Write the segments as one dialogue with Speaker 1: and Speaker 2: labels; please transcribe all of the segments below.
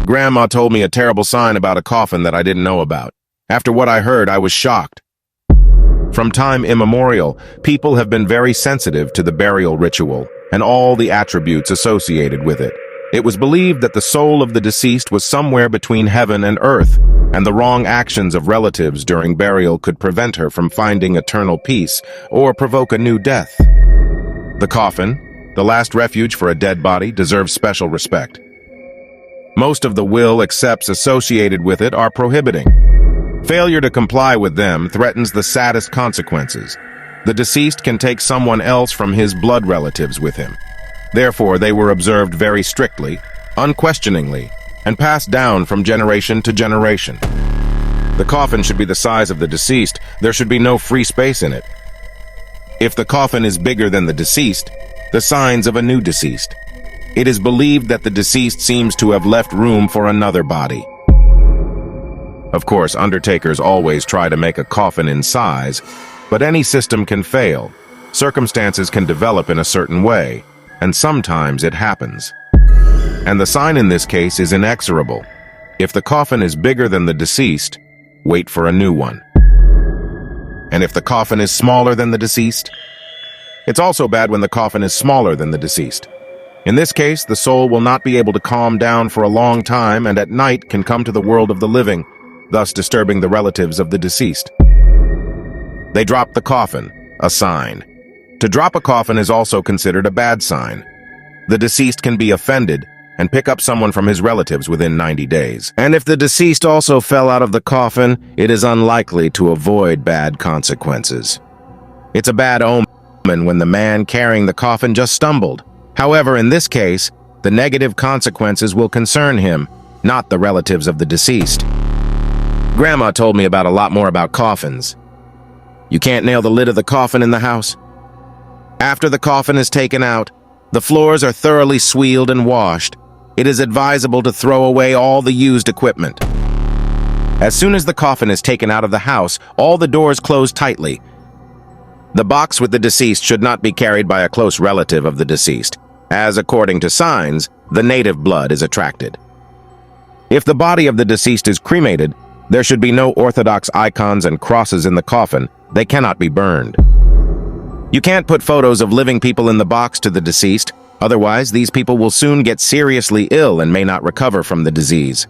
Speaker 1: Grandma told me a terrible sign about a coffin that I didn't know about. After what I heard, I was shocked. From time immemorial, people have been very sensitive to the burial ritual and all the attributes associated with it. It was believed that the soul of the deceased was somewhere between heaven and earth, and the wrong actions of relatives during burial could prevent her from finding eternal peace or provoke a new death. The coffin, the last refuge for a dead body, deserves special respect. Most of the will accepts associated with it are prohibiting. Failure to comply with them threatens the saddest consequences. The deceased can take someone else from his blood relatives with him. Therefore, they were observed very strictly, unquestioningly, and passed down from generation to generation. The coffin should be the size of the deceased. There should be no free space in it. If the coffin is bigger than the deceased, the signs of a new deceased. It is believed that the deceased seems to have left room for another body. Of course, undertakers always try to make a coffin in size, but any system can fail. Circumstances can develop in a certain way, and sometimes it happens. And the sign in this case is inexorable. If the coffin is bigger than the deceased, wait for a new one. And if the coffin is smaller than the deceased, it's also bad when the coffin is smaller than the deceased. In this case, the soul will not be able to calm down for a long time and at night can come to the world of the living, thus disturbing the relatives of the deceased. They drop the coffin, a sign. To drop a coffin is also considered a bad sign. The deceased can be offended and pick up someone from his relatives within 90 days. And if the deceased also fell out of the coffin, it is unlikely to avoid bad consequences. It's a bad omen when the man carrying the coffin just stumbled. However, in this case, the negative consequences will concern him, not the relatives of the deceased. Grandma told me about a lot more about coffins. You can't nail the lid of the coffin in the house. After the coffin is taken out, the floors are thoroughly sweeled and washed. It is advisable to throw away all the used equipment. As soon as the coffin is taken out of the house, all the doors close tightly. The box with the deceased should not be carried by a close relative of the deceased, as according to signs, the native blood is attracted. If the body of the deceased is cremated, there should be no orthodox icons and crosses in the coffin. They cannot be burned. You can't put photos of living people in the box to the deceased, otherwise these people will soon get seriously ill and may not recover from the disease.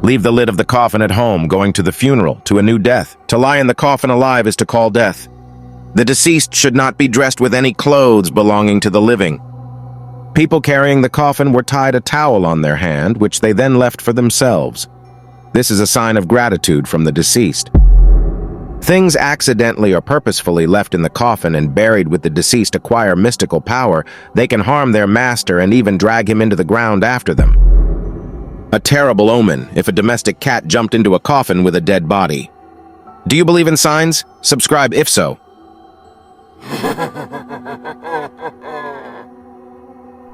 Speaker 1: Leave the lid of the coffin at home, going to the funeral, to a new death. To lie in the coffin alive is to call death. The deceased should not be dressed with any clothes belonging to the living. People carrying the coffin were tied a towel on their hand, which they then left for themselves. This is a sign of gratitude from the deceased. Things accidentally or purposefully left in the coffin and buried with the deceased acquire mystical power. They can harm their master and even drag him into the ground after them. A terrible omen if a domestic cat jumped into a coffin with a dead body. Do you believe in signs? Subscribe if so.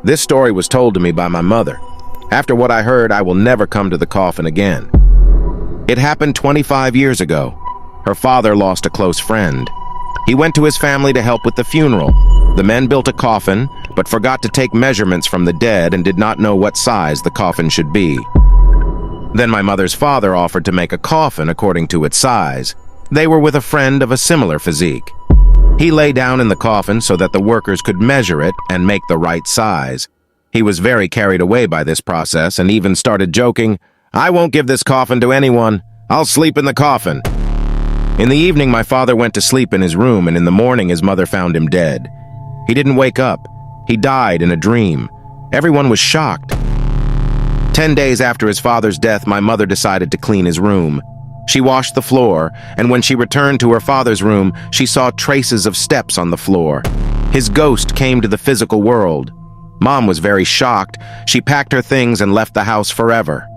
Speaker 1: This story was told to me by my mother. After what I heard, I will never come to the coffin again. It happened 25 years ago. Her father lost a close friend. He went to his family to help with the funeral. The men built a coffin, but forgot to take measurements from the dead and did not know what size the coffin should be. Then my mother's father offered to make a coffin according to its size. They were with a friend of a similar physique. He lay down in the coffin so that the workers could measure it and make the right size. He was very carried away by this process and even started joking, "I won't give this coffin to anyone. I'll sleep in the coffin." In the evening, my father went to sleep in his room, and in the morning his mother found him dead. He didn't wake up. He died in a dream. Everyone was shocked. 10 days after his father's death, my mother decided to clean his room. She washed the floor, and when she returned to her father's room, she saw traces of steps on the floor. His ghost came to the physical world. Mom was very shocked. She packed her things and left the house forever.